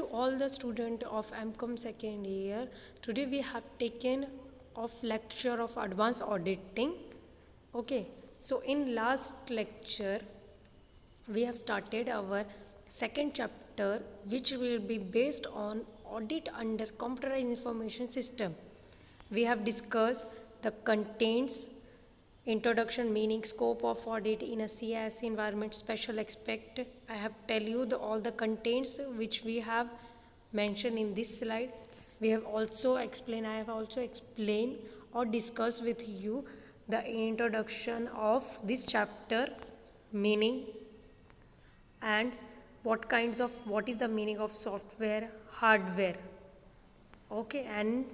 to all the students of MCOM second year. Today we have taken of lecture of advanced auditing. Okay, so in last lecture we have started our second chapter, which will be based on audit under computerized information system. We have discussed the contents, introduction, meaning, scope of audit in a CIS environment, special aspect. I have tell you all the contents which we have mentioned in this slide. I have also explained or discussed with you the introduction of this chapter, meaning, and what is the meaning of software, hardware. Okay, and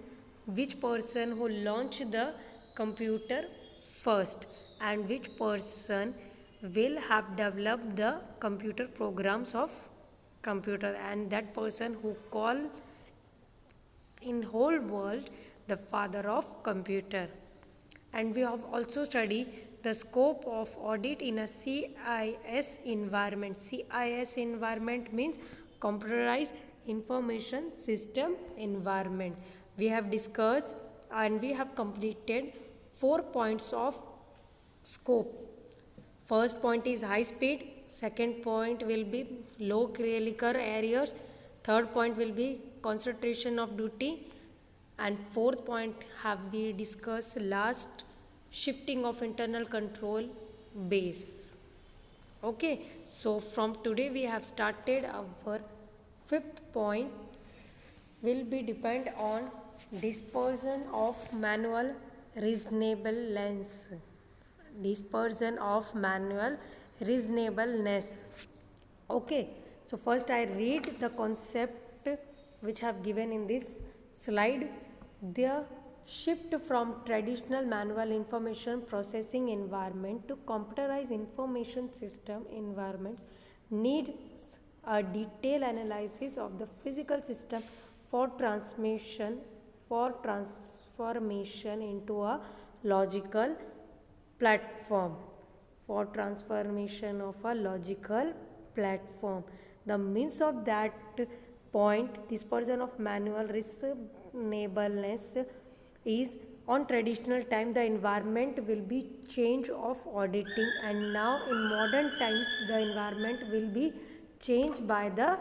which person who launched the computer first, and which person will have developed the computer programs of computer, and that person who call in whole world the father of computer. And we have also studied the scope of audit in a CIS environment. CIS environment means computerized information system environment. We have discussed and we have completed 4 points of scope. First point is high speed, second point will be low critical areas, third point will be concentration of duty, and fourth point have we discussed last, shifting of internal control base. Okay, so from today we have started our fifth point will be depend on dispersion of manual reasonableness. Dispersion of manual reasonableness. Okay, so first I read the concept which I have given in this slide. The shift from traditional manual information processing environment to computerized information system environments needs a detailed analysis of the physical system for transformation into a logical platform. For transformation of a logical platform, the means of that point, dispersion of manual reasonableness, is on traditional time the environment will be change of auditing, and now in modern times the environment will be changed by the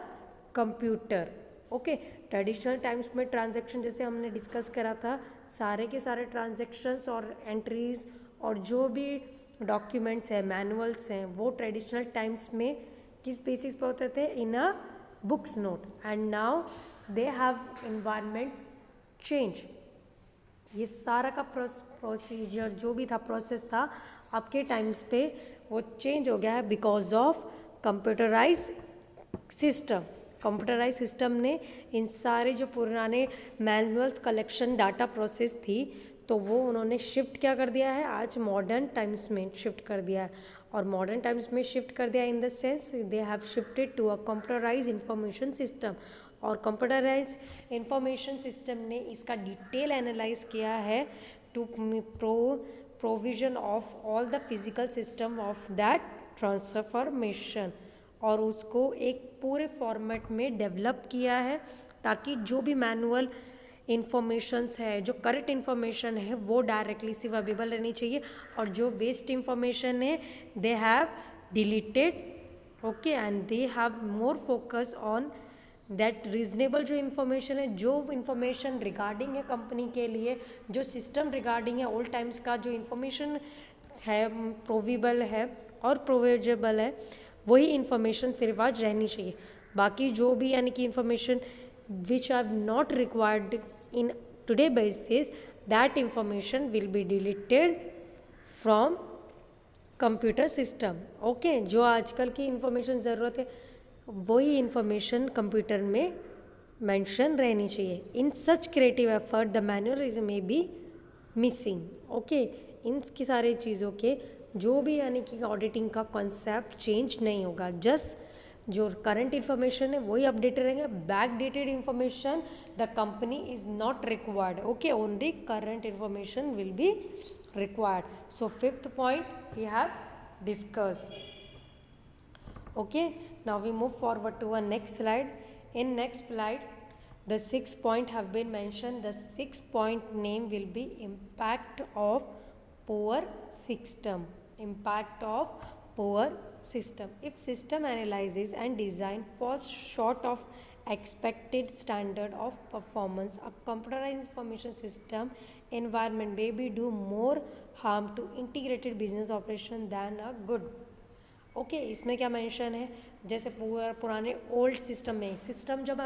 computer. Okay, traditional times में transaction जैसे हमने discuss करा था, सारे के सारे transactions और entries और जो भी डॉक्यूमेंट्स हैं, मैनुअल्स हैं, वो ट्रेडिशनल टाइम्स में किस बेसिस पे होते थे, in a books note, and now they have environment change. ये सारा का प्रोसीजर जो भी था, प्रोसेस था, आपके टाइम्स पे वो चेंज हो गया है because of computerise system. Computerise system ने इन सारे जो पुराने मैनुअल कलेक्शन डाटा प्रोसेस थी, तो वो उन्होंने शिफ्ट क्या कर दिया है, आज मॉडर्न टाइम्स में शिफ्ट कर दिया है. और मॉडर्न टाइम्स में शिफ्ट कर दिया in the sense they have shifted to a computerise information system. और कंप्यूटराइज इंफॉर्मेशन सिस्टम ने इसका डिटेल एनालाइज किया है to provision of all the physical system of that transformation, और उसको एक पूरे फॉर्मेट में डेवलप किया है ताकि जो भी मैनुअल इंफॉर्मेशंस है, जो करेक्ट इंफॉर्मेशन है, वो डायरेक्टली सिर्फ अवेलेबल रहनी चाहिए, और जो वेस्ट इंफॉर्मेशन है they have deleted. Okay, and they have more focus on that reasonable जो इन्फॉर्मेशन है, जो इन्फॉर्मेशन रिगार्डिंग है कंपनी के लिए, जो सिस्टम रिगार्डिंग है ओल्ड टाइम्स का जो इन्फॉर्मेशन है, प्रोविबल है और प्रोविजेबल है, वही इन्फॉर्मेशन सिर्फ आज रहनी चाहिए. बाकी जो भी यानी कि information which are not required in today basis, that information will be deleted from computer system. Okay, जो आजकल की इन्फॉर्मेशन ज़रूरत है वही इन्फॉर्मेशन कंप्यूटर में मेंशन रहनी चाहिए. In such creative effort the manual may be missing. Okay, इन की सारी चीज़ों के जो भी यानी कि ऑडिटिंग का कॉन्सेप्ट चेंज नहीं होगा, जस्ट जो करंट इन्फॉर्मेशन है वही अपडेटेड रहेंगे. Back dated information the company is not required. Okay, only current information will B required. So fifth point we have discussed. Okay, now we move forward to our next slide. In next slide, the 6 point have been mentioned. The 6 point name will be impact of poor system. Impact of poor system. If system analysis and design falls short of expected standard of performance, a computerized information system environment may be do more harm to integrated business operation than a good. Okay इसमें क्या mention है, जैसे पुराने old system में system जब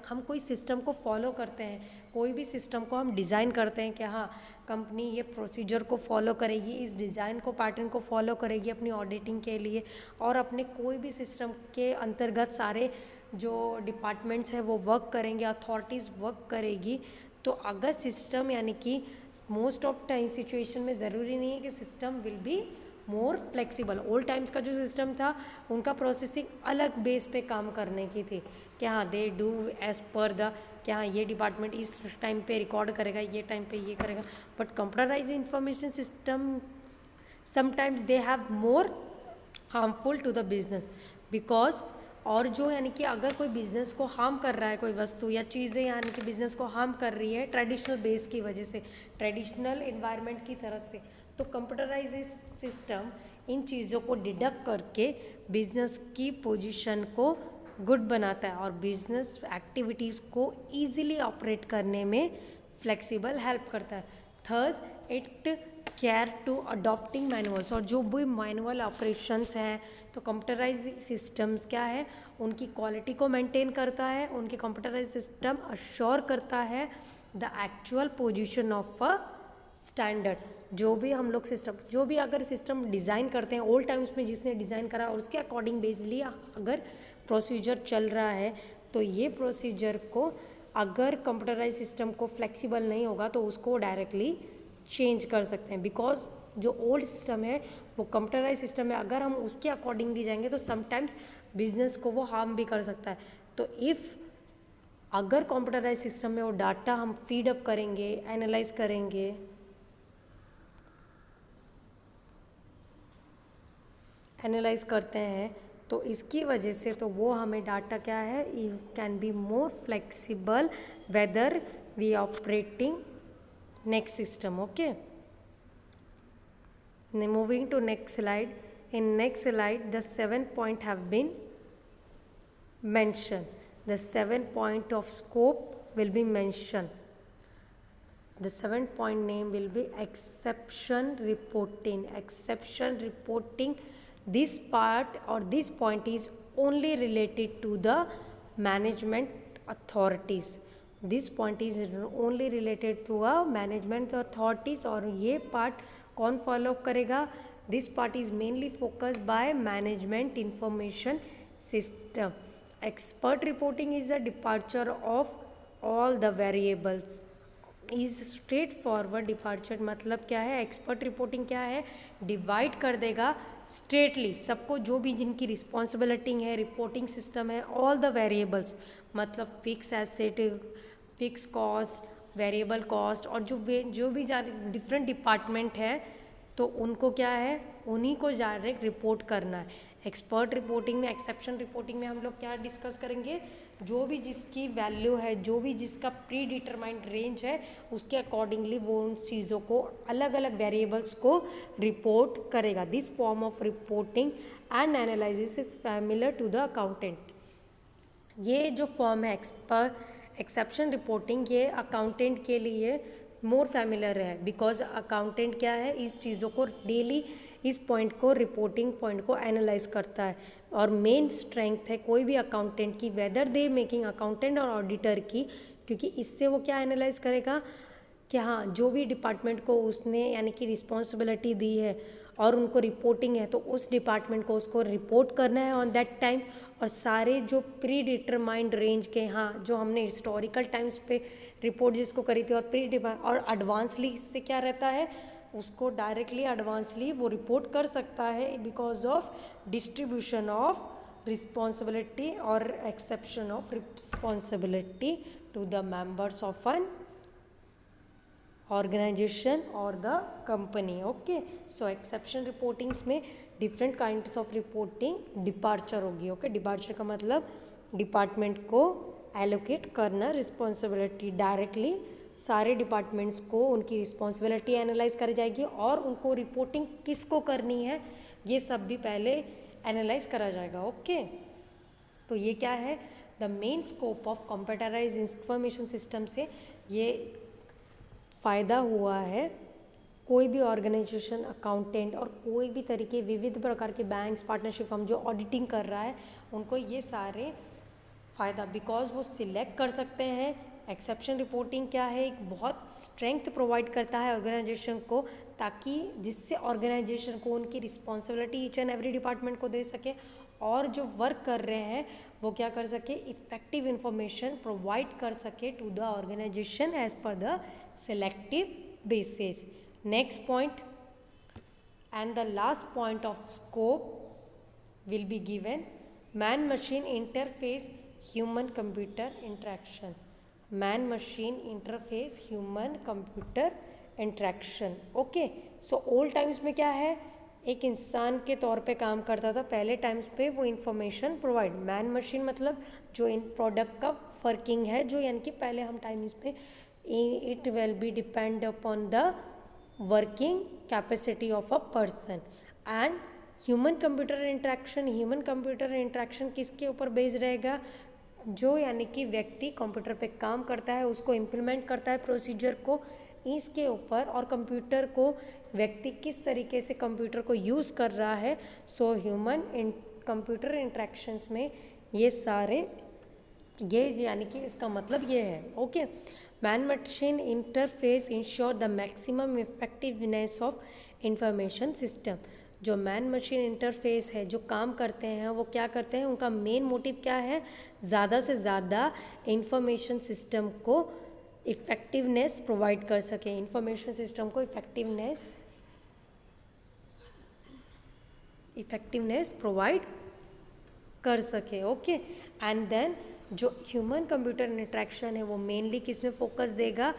हम कोई system को फॉलो करते हैं, कोई भी सिस्टम को हम डिज़ाइन करते हैं कि हाँ कंपनी ये प्रोसीजर को फॉलो करेगी, इस डिज़ाइन को पैटर्न को फॉलो करेगी अपनी ऑडिटिंग के लिए, और अपने कोई भी सिस्टम के अंतर्गत सारे जो डिपार्टमेंट्स हैं वो वर्क करेंगे, अथॉरिटीज़ वर्क करेगी। तो अगर सिस्टम यानी कि मोस्ट ऑफ टाइम सिचुएशन में ज़रूरी नहीं है कि system will be more flexible. Old times का जो सिस्टम था उनका प्रोसेसिंग अलग बेस पे काम करने की थी कि हाँ they do as per the कि हाँ ये डिपार्टमेंट इस टाइम पे रिकॉर्ड करेगा, ये टाइम पे ये करेगा। But computerise information system sometimes they have more harmful to the business because, और जो यानी कि अगर कोई बिज़नेस को हार्म कर रहा है, कोई वस्तु या चीज़ें यानी कि बिज़नेस को हार्म कर रही है ट्रेडिशनल बेस की वजह से, ट्रेडिशनल इन्वायरमेंट की तरफ से, तो कंप्यूटराइज सिस्टम इन चीज़ों को डिडक्ट करके बिजनेस की पोजीशन को गुड बनाता है और बिजनेस एक्टिविटीज़ को इजीली ऑपरेट करने में फ्लेक्सिबल हेल्प करता है। Thus it care to adopting manuals, और जो भी मैनुअल ऑपरेशंस हैं तो कंप्यूटराइज सिस्टम्स क्या है उनकी क्वालिटी को मेंटेन करता है, उनके कंप्यूटराइज सिस्टम अश्योर करता है the actual position of a standard. जो भी हम लोग सिस्टम, जो भी अगर सिस्टम डिज़ाइन करते हैं ओल्ड टाइम्स में जिसने डिज़ाइन करा और उसके अकॉर्डिंग बेसिकली अगर प्रोसीजर चल रहा है तो ये प्रोसीजर को अगर कंप्यूटराइज सिस्टम को फ्लेक्सिबल नहीं होगा तो उसको डायरेक्टली चेंज कर सकते हैं। बिकॉज जो ओल्ड सिस्टम है वो कंप्यूटराइज सिस्टम है, अगर हम उसके अकॉर्डिंगली जाएंगे तो समटाइम्स बिजनेस को वो हार्म भी कर सकता है। तो इफ़ अगर कंप्यूटराइज सिस्टम में वो डाटा हम फीड अप करेंगे, एनालाइज करेंगे, एनालाइज करते हैं तो इसकी वजह से तो वो हमें डाटा क्या है can be more flexible whether we operating next system. Okay, moving to next slide. In next slide the 7 point have been mentioned. The 7 point of scope will be mentioned. The 7 point name will be exception reporting. Exception reporting, this part or this point is only related to the management authorities. This point is only related to a management authorities, और ये part कौन follow करेगा? This part is mainly focused by management information system. Expert reporting is a departure of all the variables, is straight forward departure. मतलब क्या है, expert reporting क्या है, divide कर देगा स्ट्रेटली सबको, जो भी जिनकी रिस्पॉन्सिबिलिटी है, रिपोर्टिंग सिस्टम है, ऑल द वेरिएबल्स, मतलब fix asset, fix cost, variable cost, और जो भी डिफरेंट डिपार्टमेंट है तो उनको क्या है, उन्हीं को डायरेक्ट रिपोर्ट करना है। एक्सपर्ट रिपोर्टिंग में, एक्सेप्शन रिपोर्टिंग में हम लोग क्या डिस्कस करेंगे, जो भी जिसकी वैल्यू है, जो भी जिसका प्री डिटरमाइंड रेंज है उसके अकॉर्डिंगली वो उन चीज़ों को, अलग अलग वेरिएबल्स को रिपोर्ट करेगा। This form of reporting and analysis is familiar to the accountant. ये जो फॉर्म है एक्सेप्शन रिपोर्टिंग, ये अकाउंटेंट के लिए मोर फैमिलियर है बिकॉज अकाउंटेंट क्या है, इस चीज़ों को डेली इस पॉइंट को, रिपोर्टिंग पॉइंट को एनालाइज करता है। और मेन स्ट्रेंथ है कोई भी अकाउंटेंट की, वेदर दे मेकिंग अकाउंटेंट और ऑडिटर की, क्योंकि इससे वो क्या एनालाइज करेगा कि हाँ जो भी डिपार्टमेंट को उसने यानी कि रिस्पॉन्सिबिलिटी दी है और उनको रिपोर्टिंग है तो उस डिपार्टमेंट को उसको रिपोर्ट करना है ऑन दैट टाइम। और सारे जो प्री डिटरमाइंड रेंज के, हाँ जो हमने हिस्टोरिकल टाइम्स पे रिपोर्ट जिसको करी थी, और एडवांसली इससे क्या रहता है, उसको डायरेक्टली एडवांसली वो रिपोर्ट कर सकता है because of distribution of responsibility और exception of responsibility to the members of an organization और the company. Okay, so exception reportings में different kinds of reporting departure होगी। ओके, डिपार्चर का मतलब डिपार्टमेंट को एलोकेट करना रिस्पॉन्सिबिलिटी, डायरेक्टली सारे departments को उनकी रिस्पॉन्सिबिलिटी एनालाइज करी जाएगी और उनको रिपोर्टिंग किसको करनी है ये सब भी पहले एनालाइज करा जाएगा। ओके, तो ये क्या है, the main scope of computerise information system से ये फ़ायदा हुआ है कोई भी ऑर्गेनाइजेशन, अकाउंटेंट और कोई भी तरीके विविध प्रकार के बैंक्स, पार्टनरशिप फर्म जो ऑडिटिंग कर रहा है उनको ये सारे फ़ायदा, बिकॉज वो सिलेक्ट कर सकते हैं। एक्सेप्शन रिपोर्टिंग क्या है, एक बहुत स्ट्रेंथ प्रोवाइड करता है ऑर्गेनाइजेशन को, ताकि जिससे ऑर्गेनाइजेशन को उनकी responsibility each and every department को दे सके और जो वर्क कर रहे हैं वो क्या कर सके, इफेक्टिव इंफॉर्मेशन प्रोवाइड कर सके to the organisation as per the selective basis. Next point and the last point of scope will be given man machine interface human computer interaction. Man machine interface human computer interaction. Okay, so old times में क्या है, एक इंसान के तौर पे काम करता था पहले टाइम्स पे, वो इंफॉर्मेशन प्रोवाइड, मैन मशीन मतलब जो इन प्रोडक्ट का वर्किंग है, जो यानी कि पहले हम टाइम्स पे it will be depend upon the working capacity of a person and human computer interaction किसके ऊपर बेस्ड रहेगा, जो यानी कि व्यक्ति कंप्यूटर पे काम करता है उसको इम्प्लीमेंट करता है प्रोसीजर को, इसके ऊपर, और कंप्यूटर को व्यक्ति किस तरीके से कंप्यूटर को यूज़ कर रहा है। सो ह्यूमन कंप्यूटर इंट्रैक्शंस में ये सारे, ये यानी कि इसका मतलब ये है। Okay, man machine interface ensure the maximum effectiveness of information system. जो मैन मशीन इंटरफेस है, जो काम करते हैं वो क्या करते हैं, उनका मेन मोटिव क्या है, ज़्यादा से ज़्यादा इंफॉर्मेशन सिस्टम को इफ़ेक्टिवनेस प्रोवाइड कर सके, इंफॉर्मेशन सिस्टम को इफ़ेक्टिवनेस प्रोवाइड कर सके। ओके, एंड देन जो ह्यूमन कंप्यूटर इंटरेक्शन है वो मेनली किस में फोकस देगा,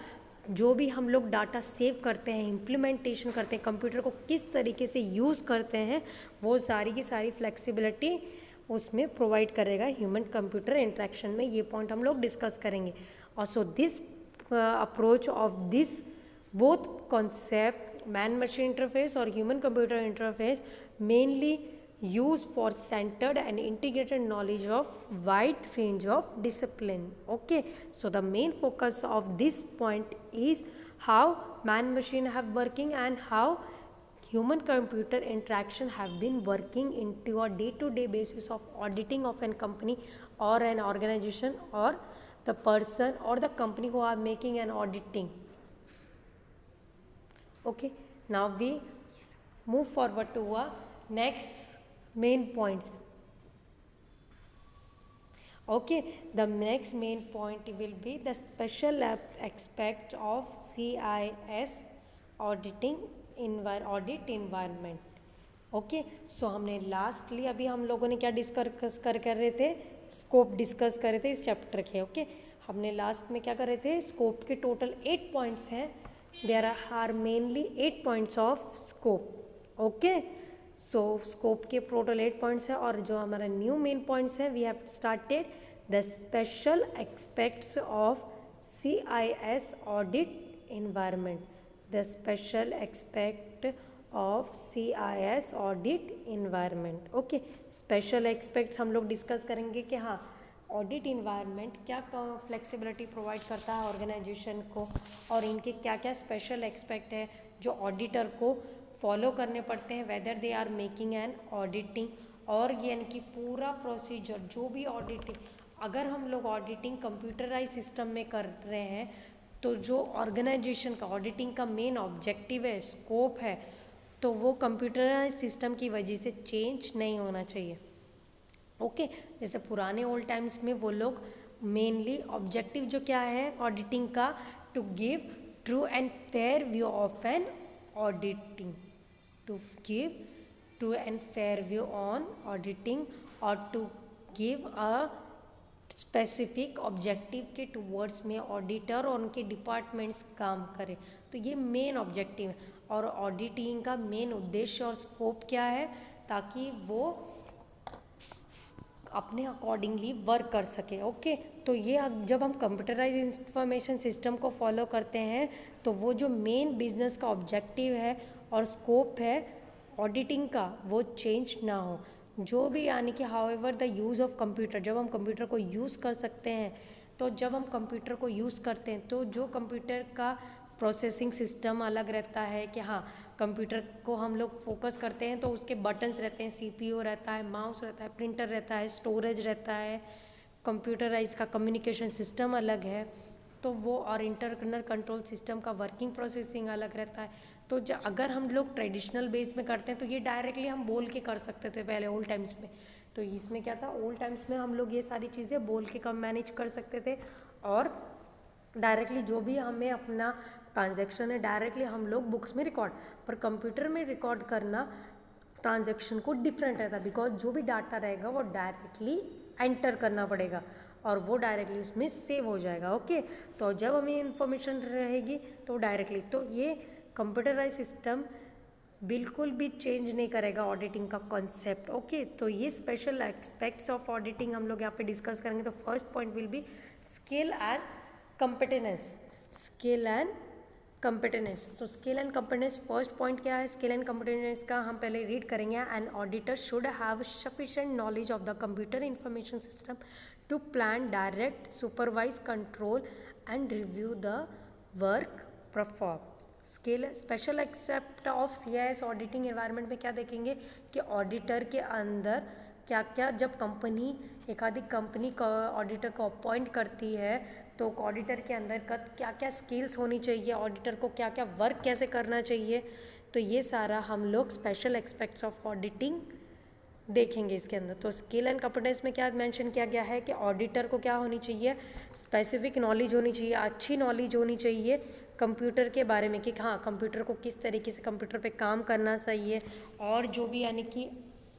जो भी हम लोग डाटा सेव करते हैं, इम्प्लीमेंटेशन करते हैं, कंप्यूटर को किस तरीके से यूज़ करते हैं, वो सारी की सारी फ्लेक्सिबिलिटी उसमें प्रोवाइड करेगा ह्यूमन कंप्यूटर इंटरेक्शन में। ये पॉइंट हम लोग डिस्कस करेंगे। और so this approach of this both concept, man machine interface और human computer interface, mainly used for centered and integrated knowledge of wide range of discipline. Okay, so the main focus of this point is how man machine have working and how human computer interaction have been working into a day to day basis of auditing of an company or an organization or the person or the company who are making an auditing. Okay, now we move forward to a next main points. Okay, the next main point will be the special aspect of CIS auditing audit environment. Okay, so हमने lastly अभी हम लोगों ने क्या discuss कर रहे थे, scope discuss कर रहे थे इस चैप्टर के। ओके, हमने लास्ट में क्या कर रहे थे, स्कोप के टोटल 8 पॉइंट्स हैं, there are mainly 8 points of scope. Okay, so scope के टोटल 8 पॉइंट्स हैं और जो हमारा न्यू मेन पॉइंट्स हैं, we have started the special aspects of CIS audit environment. The special aspect of CIS audit environment. Okay, special aspects हम लोग discuss करेंगे कि हाँ, ऑडिट इन्वायरमेंट क्या फ्लेक्सिबिलिटी प्रोवाइड करता है ऑर्गेनाइजेशन को, और इनके क्या क्या स्पेशल एस्पेक्ट है जो ऑडिटर को फॉलो करने पड़ते हैं, whether they are making an auditing, और यानी कि पूरा प्रोसीजर जो भी ऑडिटिंग, अगर हम लोग ऑडिटिंग कंप्यूटराइज सिस्टम में कर रहे हैं तो जो ऑर्गेनाइजेशन का ऑडिटिंग का मेन ऑब्जेक्टिव है, स्कोप है, तो वो कंप्यूटराइज सिस्टम की वजह से चेंज नहीं होना चाहिए। ओके, जैसे पुराने ओल्ड टाइम्स में वो लोग मेनली ऑब्जेक्टिव जो क्या है ऑडिटिंग का, to give true and fair view of an auditing, to give true and fair view on auditing or to give a specific objective के towards में ऑडिटर और उनके डिपार्टमेंट्स काम करें। तो ये मेन ऑब्जेक्टिव है, और ऑडिटिंग का मेन उद्देश्य और स्कोप क्या है, ताकि वो अपने अकॉर्डिंगली वर्क कर सके। ओके, तो ये जब हम कंप्यूटराइज इंफॉर्मेशन सिस्टम को फॉलो करते हैं तो वो जो मेन बिजनेस का ऑब्जेक्टिव है और स्कोप है ऑडिटिंग का वो चेंज ना हो। जो भी यानी कि however the use of computer, जब हम कंप्यूटर को यूज़ कर सकते हैं, तो जब हम कंप्यूटर को यूज़ करते हैं तो जो कंप्यूटर का प्रोसेसिंग सिस्टम अलग रहता है कि हाँ, कंप्यूटर को हम लोग फोकस करते हैं तो उसके बटन्स रहते हैं, सीपीयू रहता है, माउस रहता है, प्रिंटर रहता है, स्टोरेज रहता है, कंप्यूटराइज का कम्युनिकेशन सिस्टम अलग है, तो वो और इंटरनल कंट्रोल सिस्टम का वर्किंग प्रोसेसिंग अलग रहता है। तो अगर हम लोग ट्रेडिशनल बेस में करते हैं तो ये डायरेक्टली हम बोल के कर सकते थे पहले ओल्ड टाइम्स में। तो इसमें क्या था, ओल्ड टाइम्स में हम लोग ये सारी चीज़ें बोल के कम मैनेज कर सकते थे और डायरेक्टली जो भी हमें अपना ट्रांजैक्शन है डायरेक्टली हम लोग बुक्स में रिकॉर्ड, पर कंप्यूटर में रिकॉर्ड करना ट्रांजैक्शन को डिफरेंट रहता है, बिकॉज जो भी डाटा रहेगा वो डायरेक्टली एंटर करना पड़ेगा और वो डायरेक्टली उसमें सेव हो जाएगा। ओके, तो जब हमें इन्फॉर्मेशन रहेगी तो डायरेक्टली, तो ये कंप्यूटराइज सिस्टम बिल्कुल भी चेंज नहीं करेगा ऑडिटिंग का कॉन्सेप्ट। ओके, तो ये स्पेशल एस्पेक्ट्स ऑफ ऑडिटिंग हम लोग यहाँ पे डिस्कस करेंगे। तो first point will be skill and competence. Skill and competence, तो skill and competence first point क्या है, स्किल एंड कंपिटेंस का हम पहले रीड करेंगे। An auditor should have sufficient knowledge of the computer information system to plan, direct, supervise, control and review the work perform. Skill special except of CIS auditing environment में क्या देखेंगे कि auditor के अंदर क्या क्या, जब कंपनी एक आधी कंपनी का ऑडिटर को अपॉइंट करती है तो ऑडिटर के अंदर क्या क्या स्किल्स होनी चाहिए, ऑडिटर को क्या क्या वर्क कैसे करना चाहिए, तो ये सारा हम लोग स्पेशल एक्सपेक्ट्स ऑफ ऑडिटिंग देखेंगे इसके अंदर। तो स्किल एंड कंपिटेंस में क्या मेंशन किया गया है कि ऑडिटर को क्या होनी चाहिए, स्पेसिफिक नॉलेज होनी चाहिए, अच्छी नॉलेज होनी चाहिए कंप्यूटर के बारे में कि हाँ, कंप्यूटर को किस तरीके से कंप्यूटर पे काम करना चाहिए, और जो भी यानी कि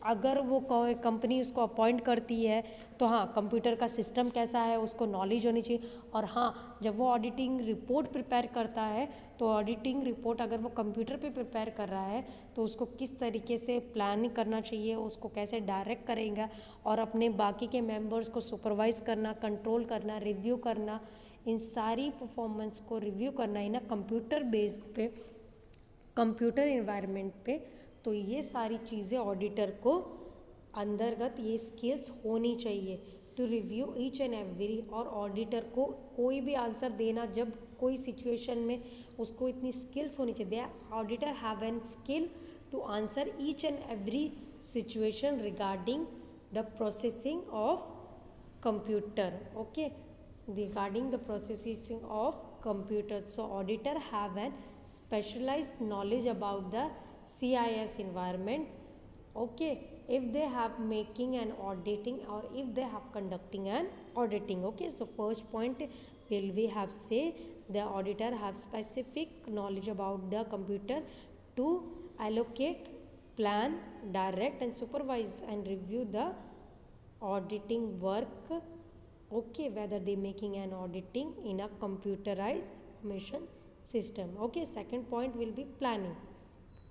अगर वो कंपनी उसको अपॉइंट करती है तो हाँ, कंप्यूटर का सिस्टम कैसा है उसको नॉलेज होनी चाहिए। और हाँ, जब वो ऑडिटिंग रिपोर्ट प्रिपेयर करता है तो ऑडिटिंग रिपोर्ट अगर वो कंप्यूटर पे प्रिपेयर कर रहा है तो उसको किस तरीके से प्लानिंग करना चाहिए, उसको कैसे डायरेक्ट करेगा और अपने बाकी के मेंबर्स को सुपरवाइज करना, कंट्रोल करना, रिव्यू करना, इन सारी परफॉर्मेंस को रिव्यू करना इन कंप्यूटर बेस्ड पे, कंप्यूटर इन्वायरमेंट पे। तो ये सारी चीज़ें ऑडिटर को अंतर्गत ये स्किल्स होनी चाहिए to review each and every. और ऑडिटर को कोई भी आंसर देना जब कोई सिचुएशन में उसको इतनी स्किल्स होनी चाहिए, auditor have an skill to answer each and every situation regarding the processing of computer. Okay, regarding the processing of computer. So auditor have an specialized knowledge about the CIS environment. Okay, if they have making an auditing or if they have conducting an auditing. Okay, so first point will we have say the auditor have specific knowledge about the computer to allocate, plan, direct and supervise and review the auditing work. Okay, whether they making an auditing in a computerized information system. Okay, second point will be planning.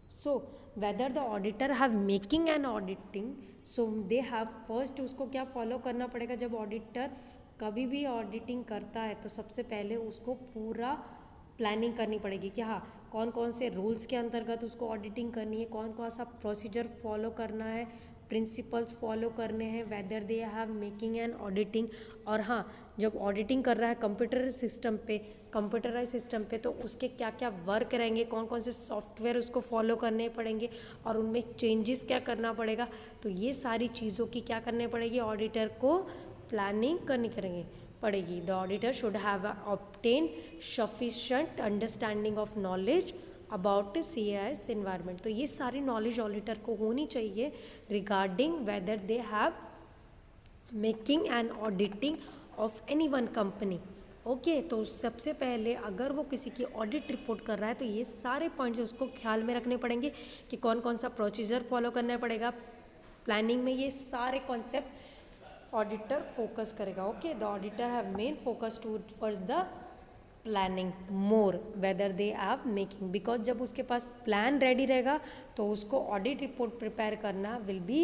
So whether the auditor have making an auditing, so they have first उसको क्या follow करना पड़ेगा, जब auditor कभी भी auditing करता है तो सबसे पहले उसको पूरा प्लानिंग करनी पड़ेगी कि हाँ, कौन कौन से रूल्स के अंतर्गत उसको ऑडिटिंग करनी है, कौन कौन सा प्रोसीजर फॉलो करना है, प्रिंसिपल्स फॉलो करने हैं, whether they have making an auditing. और हाँ, जब ऑडिटिंग कर रहा है कंप्यूटर सिस्टम पे, कंप्यूटराइज सिस्टम पे, तो उसके क्या क्या वर्क रहेंगे, कौन कौन से सॉफ्टवेयर उसको फॉलो करने पड़ेंगे और उनमें चेंजेस क्या करना पड़ेगा। तो ये सारी चीज़ों की क्या करनी पड़ेगी, ऑडिटर को प्लानिंग करनी करेंगे पड़ेगी। The auditor should have obtain sufficient understanding of knowledge about CIS environment. तो ये सारी नॉलेज ऑडिटर को होनी चाहिए regarding weather they have making and auditing of any one company. Okay, तो सबसे पहले अगर वो किसी की ऑडिट रिपोर्ट कर रहा है तो ये सारे पॉइंट्स उसको ख्याल में रखने पड़ेंगे कि कौन कौन सा प्रोसीजर फॉलो करना पड़ेगा प्लानिंग में, ये सारे कॉन्सेप्ट ऑडिटर फोकस करेगा। Okay, the auditor have main focus towards the planning more whether they are making, because जब उसके पास प्लान रेडी रहेगा तो उसको ऑडिट रिपोर्ट प्रिपेयर करना will be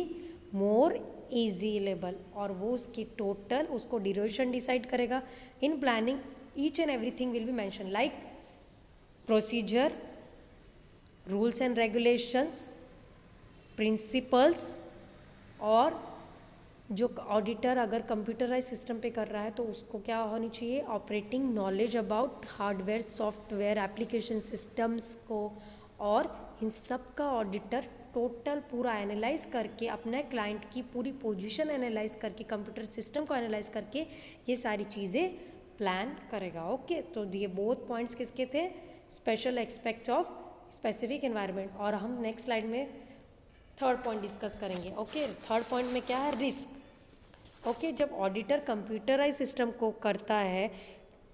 more easy level, और वो उसकी टोटल उसको ड्यूरेशन डिसाइड करेगा. In planning each and everything will be mention like procedure, rules and regulations, principles. और जो ऑडिटर अगर कंप्यूटराइज सिस्टम पे कर रहा है तो उसको क्या होनी चाहिए, operating knowledge about hardware, software, application systems को. और इन सब का ऑडिटर टोटल पूरा एनालाइज करके अपने क्लाइंट की पूरी पोजीशन एनालाइज करके कंप्यूटर सिस्टम को एनालाइज करके ये सारी चीज़ें प्लान करेगा. ओके, तो ये बोथ पॉइंट्स किसके थे, special aspect of specific environment. और हम नेक्स्ट स्लाइड में थर्ड पॉइंट डिस्कस करेंगे. ओके, थर्ड पॉइंट में क्या है, रिस्क. ओके, जब ऑडिटर कंप्यूटराइज सिस्टम को करता है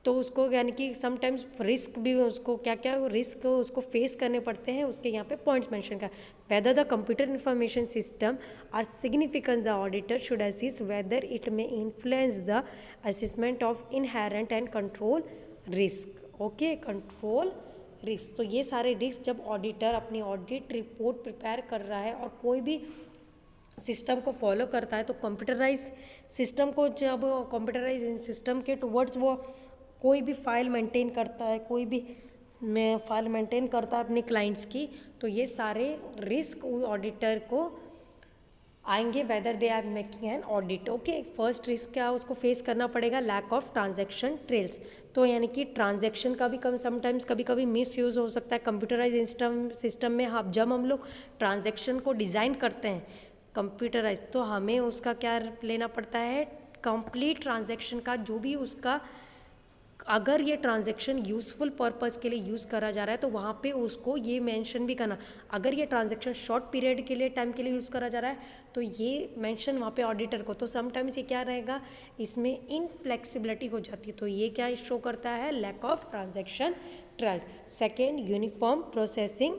तो उसको यानी कि समटाइम्स रिस्क भी उसको क्या क्या रिस्क उसको फेस करने पड़ते हैं. उसके यहाँ पे पॉइंट्स मेंशन कर, whether the computer information system are significant, the auditor should assist whether it may influence the assessment of inherent and control risk. Okay, control risk. तो ये सारे रिस्क जब ऑडिटर अपनी ऑडिट रिपोर्ट प्रिपेयर कर रहा है और कोई भी सिस्टम को फॉलो करता है, तो कंप्यूटराइज सिस्टम को जब कंप्यूटराइज सिस्टम के टुवर्ड्स वो कोई भी फाइल मेंटेन करता है, कोई भी फाइल मेंटेन करता है अपने क्लाइंट्स की, तो ये सारे रिस्क ऑडिटर को आएंगे whether they are making an audit. Okay, first risk क्या उसको फेस करना पड़ेगा, लैक ऑफ ट्रांजैक्शन ट्रेल्स. तो यानी कि ट्रांजैक्शन का भी समटाइम्स कभी कभी मिस यूज़ हो सकता है कंप्यूटराइज सिस्टम में. हाँ, जब हम लोग ट्रांजैक्शन को डिज़ाइन करते हैं कंप्यूटराइज, तो हमें उसका क्या लेना पड़ता है, कंप्लीट ट्रांजैक्शन का जो भी उसका, अगर ये ट्रांजैक्शन यूज़फुल पर्पस के लिए यूज़ करा जा रहा है तो वहाँ पे उसको ये मेंशन भी करना. अगर ये ट्रांजैक्शन शॉर्ट पीरियड के लिए टाइम के लिए यूज़ करा जा रहा है तो ये मेंशन वहाँ पे ऑडिटर को. तो समटाइम्स ये क्या रहेगा, इसमें इनफ्लेक्सिबिलिटी हो जाती है. तो ये क्या शो करता है, lack of transaction trail. Second, uniform processing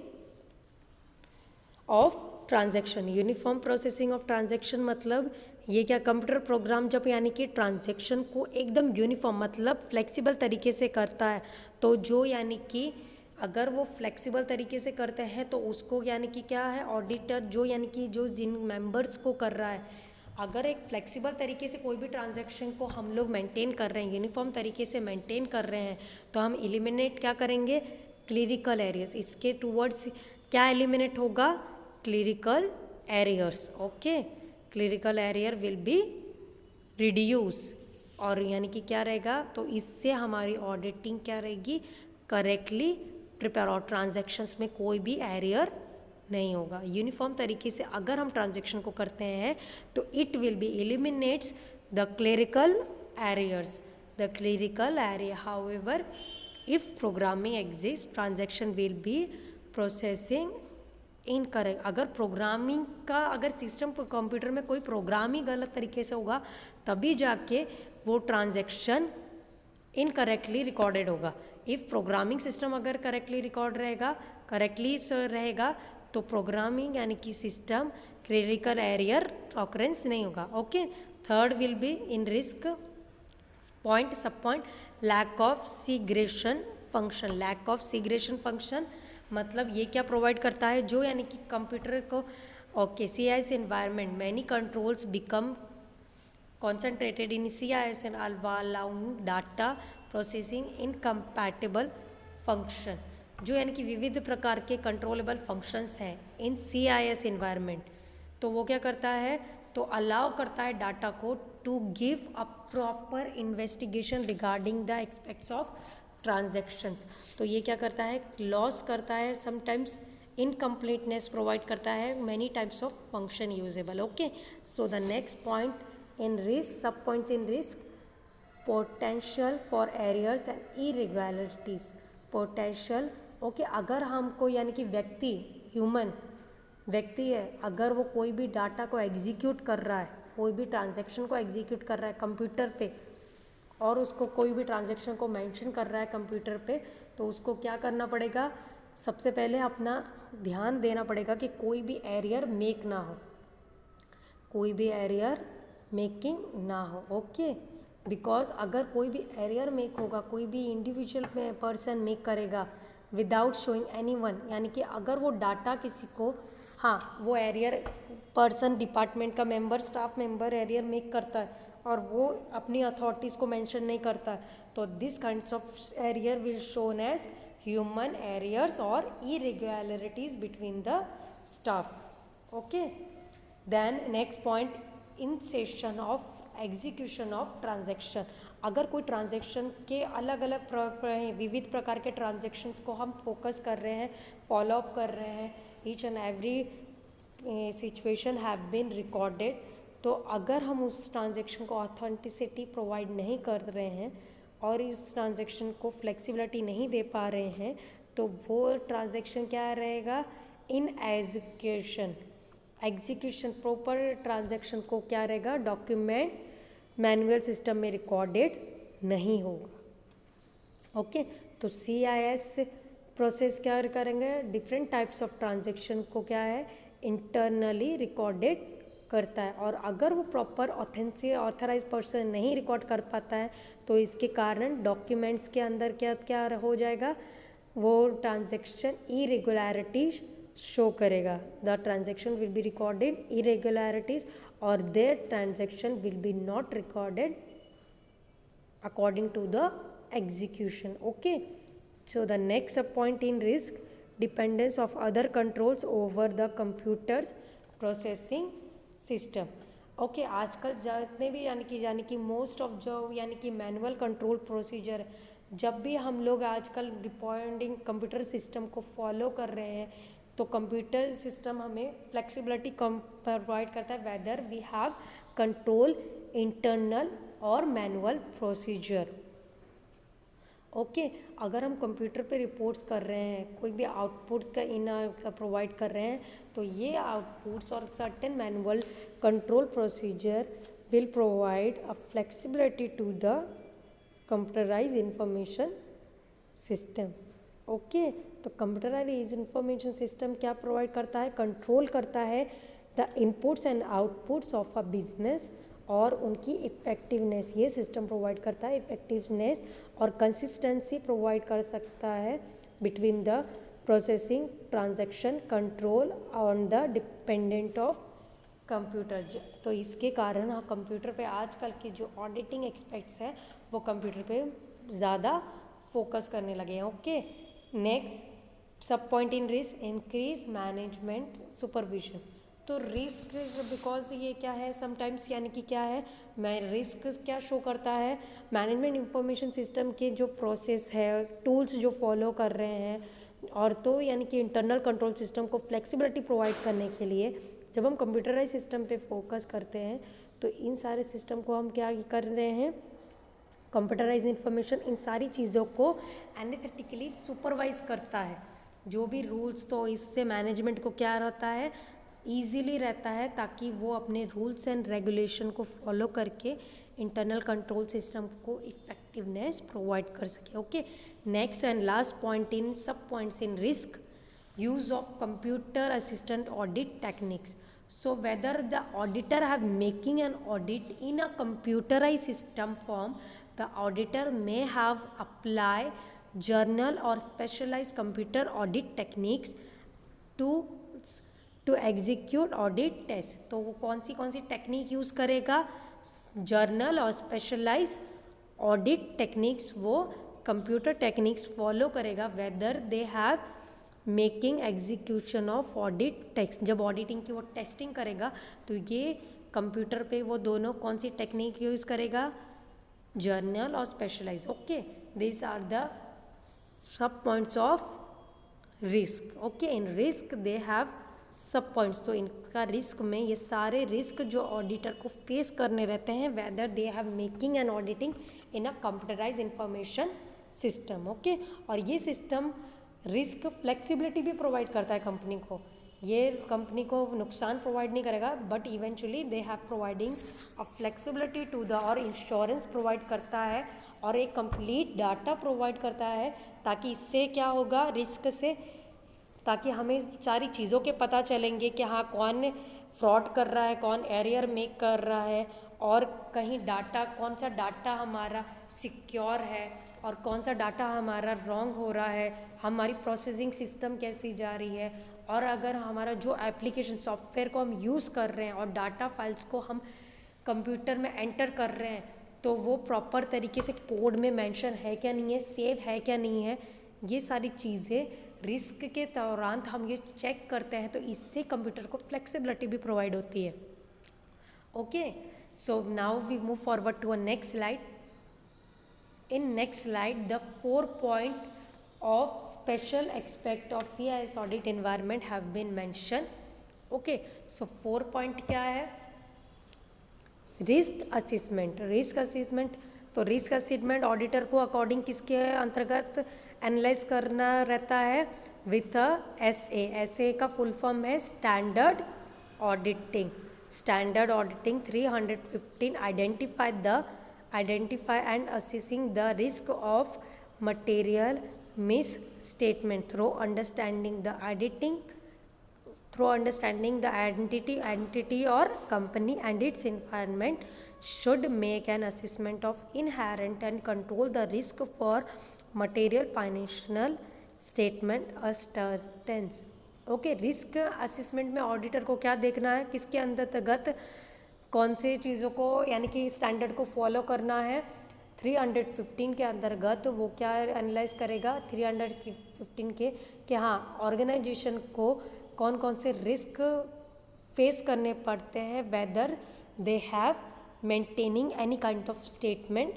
of transaction. Uniform processing of transaction मतलब ये क्या, कंप्यूटर प्रोग्राम जब यानी कि ट्रांजैक्शन को एकदम यूनिफॉर्म मतलब फ्लेक्सिबल तरीके से करता है, तो जो यानी कि अगर वो फ्लेक्सिबल तरीके से करते हैं तो उसको यानी कि क्या है, ऑडिटर जो यानी कि जो जिन मेंबर्स को कर रहा है, अगर एक फ्लेक्सिबल तरीके से कोई भी ट्रांजैक्शन को हम लोग मेंटेन कर रहे हैं, यूनिफॉर्म तरीके से मेंटेन कर रहे हैं, तो हम एलिमिनेट क्या करेंगे, क्लिरिकल एरियर्स. इसके टूवर्ड्स क्या एलिमिनेट होगा, clerical errors. Okay, clerical error will be reduce. और यानी कि क्या रहेगा, तो इससे हमारी ऑडिटिंग क्या रहेगी, करेक्टली प्रिपेयर, और ट्रांजैक्शंस में कोई भी एरियर नहीं होगा. यूनिफॉर्म तरीके से अगर हम ट्रांजैक्शन को करते हैं तो it will be eliminates the clerical errors. The clerical area, however if programming exist, transaction will be processing incorrect. अगर प्रोग्रामिंग का, अगर सिस्टम कंप्यूटर में कोई प्रोग्राम ही गलत तरीके से होगा तभी जाके वो ट्रांजैक्शन इनकरेक्टली रिकॉर्डेड होगा. इफ़ प्रोग्रामिंग सिस्टम अगर करेक्टली रिकॉर्ड रहेगा, करेक्टली रहेगा, तो प्रोग्रामिंग यानी कि सिस्टम क्लिरिकल एरियर ऑकरेंस नहीं होगा. Okay, third will be in risk point, sub point, lack of segregation function. Lack of segregation function मतलब ये क्या प्रोवाइड करता है, जो यानी कि कंप्यूटर को, okay, CIS environment, many controls become concentrated in CIS and allowing data processing incompatible function. जो यानी कि विविध प्रकार के कंट्रोलेबल फंक्शंस हैं इन CIS एनवायरनमेंट, तो वो क्या करता है, तो अलाउ करता है डाटा को to give a proper investigation regarding the aspects of transactions. तो ये क्या करता है, लॉस करता है, समटाइम्स इनकम्प्लीटनेस प्रोवाइड करता है, many types of function usable. Okay, so the next point in risk, sub points in risk, potential for errors and irregularities. Potential, okay, अगर हमको यानी कि व्यक्ति, ह्यूमन व्यक्ति है, अगर वो कोई भी डाटा को एग्जीक्यूट कर रहा है, कोई भी ट्रांजैक्शन को एग्जीक्यूट कर रहा है कंप्यूटर पे, और उसको कोई भी ट्रांजैक्शन को मेंशन कर रहा है कंप्यूटर पे, तो उसको क्या करना पड़ेगा, सबसे पहले अपना ध्यान देना पड़ेगा कि कोई भी एरियर मेक ना हो, कोई भी एरियर मेकिंग ना हो. ओके, बिकॉज अगर कोई भी एरियर मेक होगा, कोई भी इंडिविजुअल पर्सन मेक करेगा विदाउट शोइंग एनीवन, यानी कि अगर वो डाटा किसी को हाँ, वो एरियर पर्सन, डिपार्टमेंट का member, staff member arrear make करता है और वो अपनी अथॉरिटीज़ को मेंशन नहीं करता है, तो this kinds of error will shown as human errors और irregularities between the staff. Okay, then next point, initiation of execution of transaction. अगर कोई ट्रांजैक्शन के अलग अलग विविध प्रकार के ट्रांजैक्शंस को हम फोकस कर रहे हैं, फॉलोअप कर रहे हैं, each and every situation have been recorded, तो अगर हम उस ट्रांजैक्शन को ऑथेंटिसिटी प्रोवाइड नहीं कर रहे हैं और इस ट्रांजैक्शन को फ्लेक्सिबिलिटी नहीं दे पा रहे हैं, तो वो ट्रांजैक्शन क्या रहेगा, इन एग्जीक्यूशन प्रॉपर ट्रांजैक्शन को क्या रहेगा, डॉक्यूमेंट मैनुअल सिस्टम में रिकॉर्डेड नहीं होगा। ओके, तो CIS प्रोसेस क्या करेंगे, डिफरेंट टाइप्स ऑफ ट्रांजैक्शन को क्या है, इंटरनली रिकॉर्डेड करता है, और अगर वो प्रॉपर ऑथराइज पर्सन नहीं रिकॉर्ड कर पाता है तो इसके कारण डॉक्यूमेंट्स के अंदर क्या क्या हो जाएगा, वो ट्रांजैक्शन इरेगुलरिटीज शो करेगा। The transaction will be recorded irregularities और their transaction will be not recorded according to the execution. Okay, so the next point in risk, dependence of other controls over the computer's processing system. Okay, आजकल जितने भी यानी कि most of जो यानी कि manual control procedure है, जब भी हम लोग आजकल डिपेंडिंग कंप्यूटर सिस्टम को फॉलो कर रहे हैं, तो कंप्यूटर सिस्टम हमें फ्लेक्सिबिलिटी कम प्रोवाइड करता है whether we have control internal और मैनुअल प्रोसीजर। ओके, अगर हम कंप्यूटर पे रिपोर्ट्स कर रहे हैं, कोई भी आउटपुट्स का इन प्रोवाइड कर रहे हैं, तो ये आउटपुट्स और certain manual control procedure will provide a flexibility to the computerise information system. Okay, तो कंप्यूटराइज इंफॉर्मेशन सिस्टम क्या प्रोवाइड करता है, कंट्रोल करता है the inputs and outputs of a business और उनकी इफ़ेक्टिवनेस, ये सिस्टम प्रोवाइड करता है इफ़ेक्टिवनेस और कंसिस्टेंसी प्रोवाइड कर सकता है between the processing transaction control on the dependent of computer. तो इसके कारण हाँ, कंप्यूटर पे आजकल के जो ऑडिटिंग एक्सपेक्ट्स है वो कंप्यूटर पे ज़्यादा फोकस करने लगे हैं। ओके, नेक्स्ट सब point in risk, increase management supervision. तो रिस्क बिकॉज ये क्या है समटाइम्स, यानी कि क्या है, मैं रिस्क क्या शो करता है, मैनेजमेंट इंफॉर्मेशन सिस्टम के जो प्रोसेस है, टूल्स जो फॉलो कर रहे हैं, और तो यानी कि इंटरनल कंट्रोल सिस्टम को फ्लेक्सिबिलिटी प्रोवाइड करने के लिए जब हम कंप्यूटराइज सिस्टम पे फोकस करते हैं, तो इन सारे सिस्टम को हम क्या कर रहे हैं, कंप्यूटराइज इंफॉर्मेशन इन सारी चीज़ों को एनालिटिकली सुपरवाइज करता है। जो भी रूल्स, तो इससे मैनेजमेंट को क्या रहता है, ईजीली रहता है, ताकि वो अपने रूल्स एंड रेगुलेशन को फॉलो करके इंटरनल कंट्रोल सिस्टम को इफेक्टिवनेस प्रोवाइड कर सके। Okay, next and last point in sub points in risk, use of computer assistant audit techniques. So whether the auditor have making an audit in a computerized system form, the auditor may have apply journal or specialized computer audit techniques to execute audit test. तो वो कौन सी technique use करेगा, journal और specialise audit techniques वो computer techniques follow करेगा, weather they have making execution of audit text. जब auditing की वो टेस्टिंग करेगा तो ये कंप्यूटर पे वो दोनों कौन सी टेक्निक यूज़ करेगा, जर्नल और specialise. Okay, this are the sub points of risk. Okay, in risk they have sub points, तो इनका रिस्क में ये सारे रिस्क जो ऑडिटर को फेस करने रहते हैं, whether they have making and auditing in a computerise information system. Okay, और ये सिस्टम रिस्क फ्लेक्सिबिलिटी भी प्रोवाइड करता है कंपनी को, ये कंपनी को नुकसान प्रोवाइड नहीं करेगा, but eventually they have providing a flexibility to the, और इंश्योरेंस प्रोवाइड करता है और एक कंप्लीट डाटा प्रोवाइड करता है, ताकि इससे क्या होगा, रिस्क से, ताकि हमें सारी चीज़ों के पता चलेंगे कि हाँ कौन फ्रॉड कर रहा है, कौन एरियर मेक कर रहा है, और कहीं डाटा, कौन सा डाटा हमारा सिक्योर है और कौन सा डाटा हमारा रॉन्ग हो रहा है, हमारी प्रोसेसिंग सिस्टम कैसी जा रही है, और अगर हमारा जो एप्लीकेशन सॉफ्टवेयर को हम यूज़ कर रहे हैं और डाटा फाइल्स को हम कंप्यूटर में एंटर कर रहे हैं, तो वो प्रॉपर तरीके से कोड में मेंशन है क्या नहीं है, सेव है क्या नहीं है, ये सारी चीज़ें रिस्क के दौरान हम ये चेक करते हैं, तो इससे कंप्यूटर को फ्लेक्सिबिलिटी भी प्रोवाइड होती है। Okay, so now we move forward to a next slide. In next slide, the 4 point of special aspect of CIS audit environment have been mentioned. Okay, so 4 point क्या है? Risk assessment. Risk assessment, तो risk assessment auditor को according किसके अंतर्गत analyse करना रहता है? With SA. SA का फुल फॉर्म है standard auditing. Standard auditing 315 identify and assessing the risk of material misstatement through understanding the entity or company and its environment, should make an assessment of inherent and control the risk for material financial statement assurance. Okay, risk assessment में auditor को क्या देखना है, किसके अंतर्गत कौन से चीज़ों को यानी कि स्टैंडर्ड को फॉलो करना है? 315 के अंतर्गत वो क्या एनालाइज करेगा? 315 के कि हाँ, ऑर्गेनाइजेशन को कौन कौन से रिस्क फेस करने पड़ते हैं, whether they have maintaining any kind of statement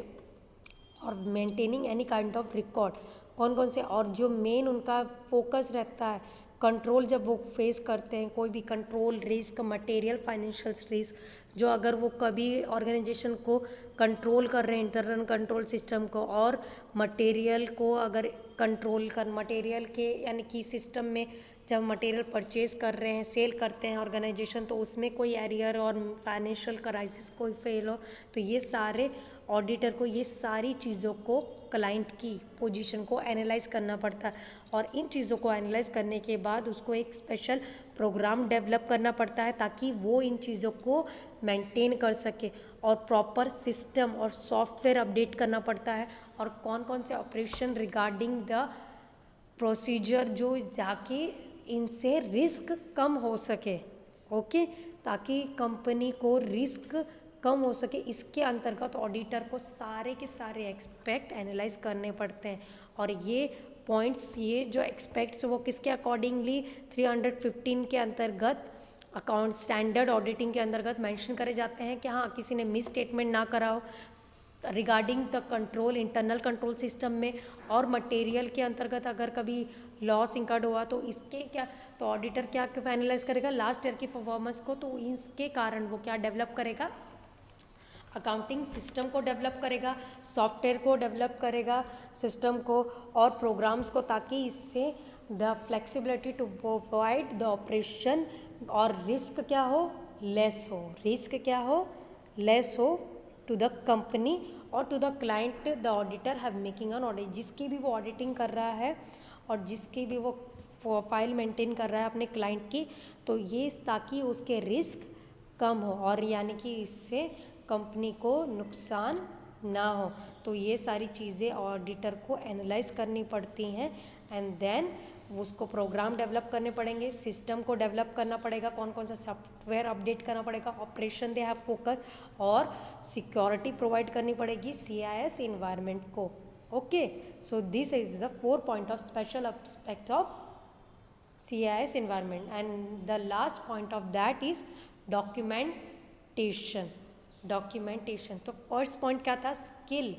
और maintaining any kind of record, कौन कौन से, और जो मेन उनका फोकस रहता है कंट्रोल जब वो फेस करते हैं कोई भी control risk, material financial risk, जो अगर वो कभी ऑर्गेनाइजेशन को कंट्रोल कर रहे हैं इंटरनल कंट्रोल सिस्टम को, और मटेरियल को अगर कंट्रोल कर मटेरियल के यानी कि सिस्टम में जब मटेरियल परचेज कर रहे हैं, सेल करते हैं ऑर्गेनाइजेशन, तो उसमें कोई एरियर और फाइनेंशियल क्राइसिस कोई फेल हो, तो ये सारे ऑडिटर को ये सारी चीज़ों को क्लाइंट की पोजीशन को एनालाइज करना पड़ता है, और इन चीज़ों को एनालाइज करने के बाद उसको एक स्पेशल प्रोग्राम डेवलप करना पड़ता है ताकि वो इन चीज़ों को मेंटेन कर सके, और प्रॉपर सिस्टम और सॉफ्टवेयर अपडेट करना पड़ता है, और कौन कौन से ऑपरेशन रिगार्डिंग द प्रोसीजर जो जाके इनसे रिस्क कम हो सके. ओके, ताकि कंपनी को रिस्क कम हो सके, इसके अंतर्गत ऑडिटर को सारे के सारे एक्सपेक्ट एनालाइज करने पड़ते हैं, और ये पॉइंट्स, ये जो एक्सपेक्ट्स वो किसके अकॉर्डिंगली 315 के अंतर्गत अकाउंट स्टैंडर्ड ऑडिटिंग के अंतर्गत मेंशन करे जाते हैं कि हाँ, किसी ने मिस स्टेटमेंट ना करा हो regarding the control internal control system में, और मटेरियल के अंतर्गत अगर कभी लॉस इंकर्ड हुआ तो इसके क्या, तो ऑडिटर क्या फाइनलाइज करेगा लास्ट ईयर की परफॉर्मेंस को, तो इसके कारण वो क्या डेवलप करेगा, अकाउंटिंग सिस्टम को डेवलप करेगा, सॉफ्टवेयर को डेवलप करेगा, सिस्टम को और प्रोग्राम्स को, ताकि इससे the flexibility to provide the operation और रिस्क क्या हो, लेस हो, रिस्क क्या हो, लेस हो टू द कंपनी और to the client the auditor have making an audit, जिसकी भी वो ऑडिटिंग कर रहा है और जिसकी भी वो फाइल मेंटेन कर रहा है अपने क्लाइंट की, तो ये ताकि उसके रिस्क कम हो और यानी कि इससे कंपनी को नुकसान ना हो, तो ये सारी चीज़ें ऑडिटर को एनालाइज करनी पड़ती हैं, एंड देन उसको प्रोग्राम डेवलप करने पड़ेंगे, सिस्टम को डेवलप करना पड़ेगा, कौन कौन सा सॉफ्टवेयर अपडेट करना पड़ेगा, ऑपरेशन दे हैव फोकस, और सिक्योरिटी प्रोवाइड करनी पड़ेगी CIS इन्वायरमेंट को. Okay, so this is the 4 point of special aspect of CIS environment, and the last point of that is documentation. तो फर्स्ट पॉइंट क्या था, skill,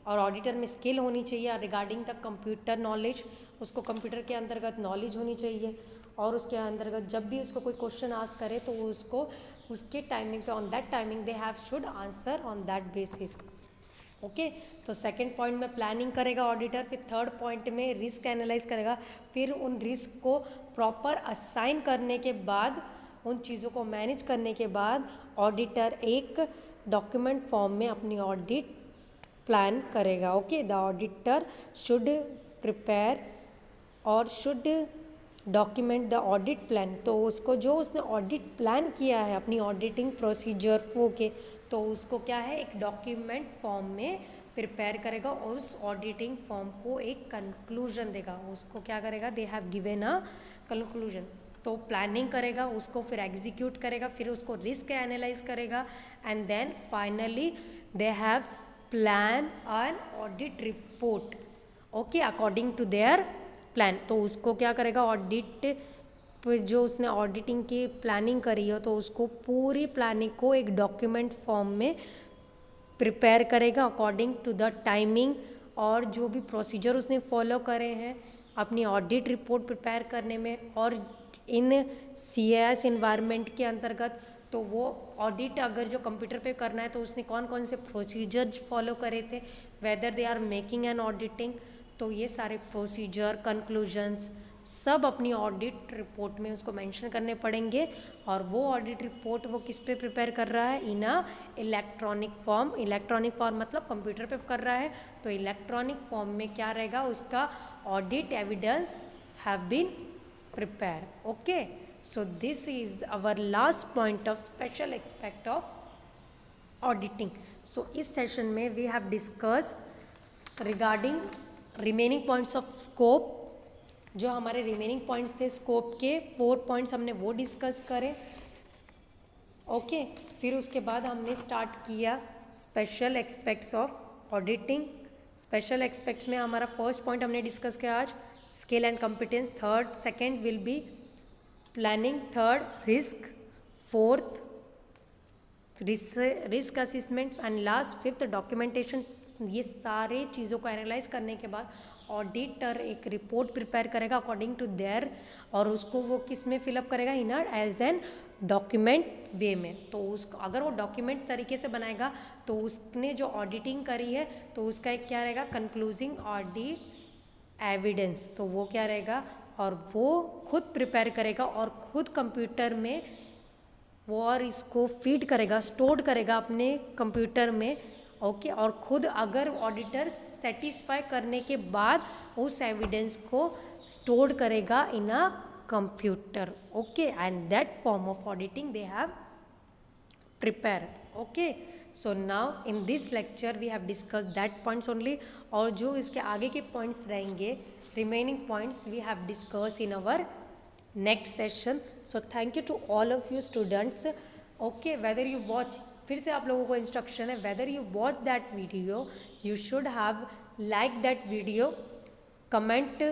और auditor में skill होनी चाहिए रिगार्डिंग द कंप्यूटर नॉलेज, उसको computer के अंतर्गत नॉलेज होनी चाहिए, और उसके अंतर्गत जब भी उसको कोई क्वेश्चन आस्क करे तो उसको उसके टाइमिंग पे on that timing they have should answer on that basis. Okay, तो सेकंड पॉइंट में प्लानिंग करेगा ऑडिटर, फिर थर्ड पॉइंट में रिस्क एनालाइज करेगा, फिर उन रिस्क को प्रॉपर असाइन करने के बाद, उन चीज़ों को मैनेज करने के बाद ऑडिटर एक डॉक्यूमेंट फॉर्म में अपनी ऑडिट प्लान करेगा. Okay, the auditor should prepare और should document the audit plan, तो उसको जो उसने ऑडिट प्लान किया है अपनी ऑडिटिंग प्रोसीजर के, तो उसको क्या है एक डॉक्यूमेंट फॉर्म में प्रिपेयर करेगा, और उस ऑडिटिंग फॉर्म को एक कंक्लूजन देगा, उसको क्या करेगा, they have given a conclusion. तो प्लानिंग करेगा, उसको फिर एग्जीक्यूट करेगा, फिर उसको रिस्क एनालाइज करेगा, and then finally they have plan an audit report, okay, according to their plan. तो उसको क्या करेगा, ऑडिट जो उसने ऑडिटिंग की प्लानिंग करी हो तो उसको पूरी प्लानिंग को एक डॉक्यूमेंट फॉर्म में प्रिपेयर करेगा अकॉर्डिंग टू द टाइमिंग, और जो भी प्रोसीजर उसने फॉलो करे हैं अपनी ऑडिट रिपोर्ट प्रिपेयर करने में, और इन CAS इन्वायरमेंट के अंतर्गत तो वो ऑडिट अगर जो कंप्यूटर पे करना है तो उसने कौन कौन से प्रोसीजर फॉलो करे थे, whether they are making an auditing, तो ये सारे प्रोसीजर कंक्लूजन्स सब अपनी ऑडिट रिपोर्ट में उसको मेंशन करने पड़ेंगे। और वो ऑडिट रिपोर्ट वो किस पे प्रिपेयर कर रहा है, इन अ इलेक्ट्रॉनिक फॉर्म। इलेक्ट्रॉनिक फॉर्म मतलब कंप्यूटर पे कर रहा है, तो इलेक्ट्रॉनिक फॉर्म में क्या रहेगा, उसका audit evidence have been prepare, okay. So this is our last point of special aspect of auditing. So इस सेशन में we have discuss regarding remaining points of scope. जो हमारे रिमेनिंग पॉइंट्स थे scope के 4 पॉइंट्स हमने वो discuss करें, okay. फिर उसके बाद हमने स्टार्ट किया special aspects of auditing. Special aspects में हमारा फर्स्ट पॉइंट हमने डिस्कस किया आज skill and competence, second will be planning, third risk, fourth risk assessment, and last fifth documentation. ये सारे चीज़ों को एनालाइज करने के बाद ऑडिटर एक रिपोर्ट प्रिपेयर करेगा अकॉर्डिंग टू देयर, और उसको वो किस में फिलअप करेगा, इन एज एन डॉक्यूमेंट वे में। तो उसको अगर वो डॉक्यूमेंट तरीके से बनाएगा तो उसने जो ऑडिटिंग करी है तो उसका एक क्या रहेगा, कंक्लूजिंग ऑडिट एविडेंस, तो वो क्या रहेगा, और वो खुद प्रिपेयर करेगा और खुद कंप्यूटर में वो और इसको फीड करेगा, स्टोर करेगा अपने कंप्यूटर में, ओके। और खुद अगर ऑडिटर सेटिस्फाई करने के बाद उस एविडेंस को स्टोर करेगा in a computer, okay, and that form of auditing they have prepare, okay. So now in this lecture we have discuss that points only, और जो इसके आगे के पॉइंट्स रहेंगे remaining points we have discuss in our next session. So thank you to all of you students, okay. Whether you watch, फिर से आप लोगों को इंस्ट्रक्शन है, whether you watch that video you should have like that video, comment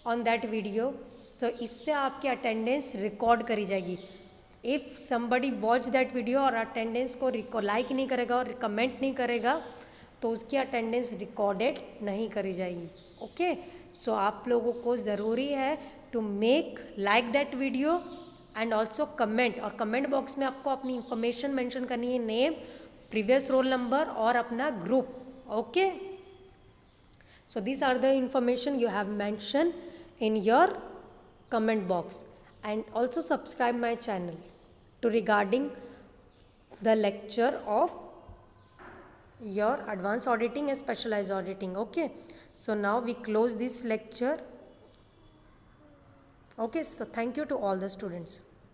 on that video, तो इससे आपकी attendance record करी जाएगी। If somebody watch that video और अटेंडेंस को लाइक नहीं करेगा और कमेंट नहीं करेगा तो उसकी अटेंडेंस रिकॉर्डेड नहीं करी जाएगी, ओके। सो आप लोगों को ज़रूरी है to make like that video and also comment, और कमेंट बॉक्स में आपको अपनी इंफॉर्मेशन मेंशन करनी है, नेम, प्रीवियस रोल नंबर और अपना group, okay. So this are the information you have mention in your comment box, and also subscribe my channel to regarding the lecture of your advanced auditing and specialized auditing, okay. So now we close this lecture, okay. So thank you to all the students.